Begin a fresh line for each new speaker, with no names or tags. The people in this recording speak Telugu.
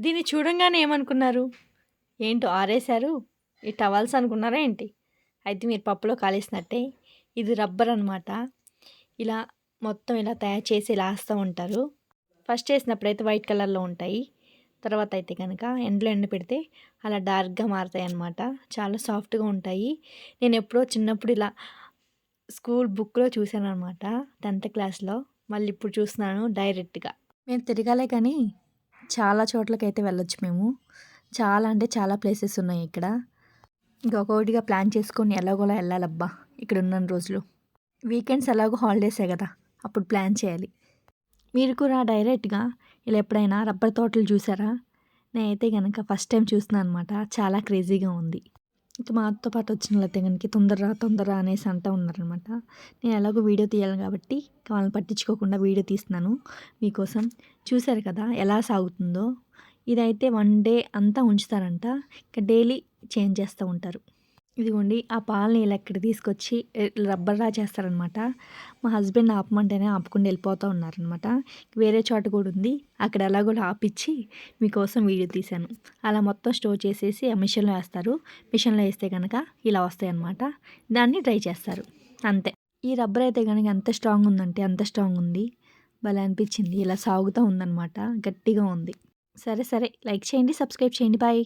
దీన్ని చూడంగానే ఏమనుకున్నారు? ఏంటో ఆరేశారు, ఈ టవల్స్ అనుకున్నారా ఏంటి? అయితే మీరు పప్పులో కాలేసినట్టే. ఇది రబ్బర్ అనమాట. ఇలా మొత్తం ఇలా తయారు చేసి ఇలా ఏస్తూ ఉంటారు. ఫస్ట్ వేసినప్పుడైతే వైట్ కలర్లో ఉంటాయి. తర్వాత అయితే కనుక ఎండలో ఎండపెడితే అలా డార్క్గా మారుతాయి అన్నమాట. చాలా సాఫ్ట్గా ఉంటాయి. నేను ఎప్పుడో చిన్నప్పుడు ఇలా స్కూల్ బుక్లో చూశాను అనమాట, 10th క్లాస్లో. మళ్ళీ ఇప్పుడు చూస్తున్నాను డైరెక్ట్గా. మేము తిరగాలే కానీ చాలా చోట్లకైతే వెళ్ళొచ్చు మేము. చాలా అంటే చాలా ప్లేసెస్ ఉన్నాయి ఇక్కడ. ఇంకొకటిగా ప్లాన్ చేసుకొని ఎలాగోలా వెళ్ళాలబ్బా ఇక్కడ ఉన్న రోజులు. వీకెండ్స్ ఎలాగో హాలిడేసే కదా, అప్పుడు ప్లాన్ చేయాలి. మీరు కూడా డైరెక్ట్గా ఇలా ఎప్పుడైనా రబ్బర్ తోటలు చూసారా? నేనైతే కనుక ఫస్ట్ టైం చూస్తున్నాను అనమాట. చాలా క్రేజీగా ఉంది. ఇంకా మాతో పాటు వచ్చిన వాళ్ళైతే కనుక తొందరరా అనేసి అంటూ ఉన్నారనమాట. నేను ఎలాగో వీడియో తీయాలి కాబట్టి వాళ్ళని పట్టించుకోకుండా వీడియో తీస్తున్నాను మీకోసం. చూశారు కదా ఎలా సాగుతుందో. ఇదైతే 1 డే అంతా ఉంచుతారంట. ఇంకా డైలీ చేంజ్ చేస్తూ ఉంటారు. ఇదిగోండి ఆ పాలని ఇలా ఇక్కడ తీసుకొచ్చి రబ్బర్లా చేస్తారనమాట. మా హస్బెండ్ ఆపమంటేనే ఆపకుండా వెళ్ళిపోతూ ఉన్నారనమాట. వేరే చోట కూడా ఉంది, అక్కడ ఎలాగో ఆపిచ్చి మీకోసం వీడియో తీశాను. అలా మొత్తం స్టోర్ చేసేసి ఆ మిషన్లో వేస్తారు. మిషన్లో వేస్తే కనుక ఇలా వస్తాయి అన్నమాట. దాన్ని డ్రై చేస్తారు అంతే. ఈ రబ్బర్ అయితే కనుక ఎంత స్ట్రాంగ్ ఉందంటే అంత స్ట్రాంగ్ ఉంది. భలే అనిపించింది. ఇలా సాగుతూ ఉందన్నమాట, గట్టిగా ఉంది. సరే లైక్ చేయండి, సబ్స్క్రైబ్ చేయండి. బాయ్.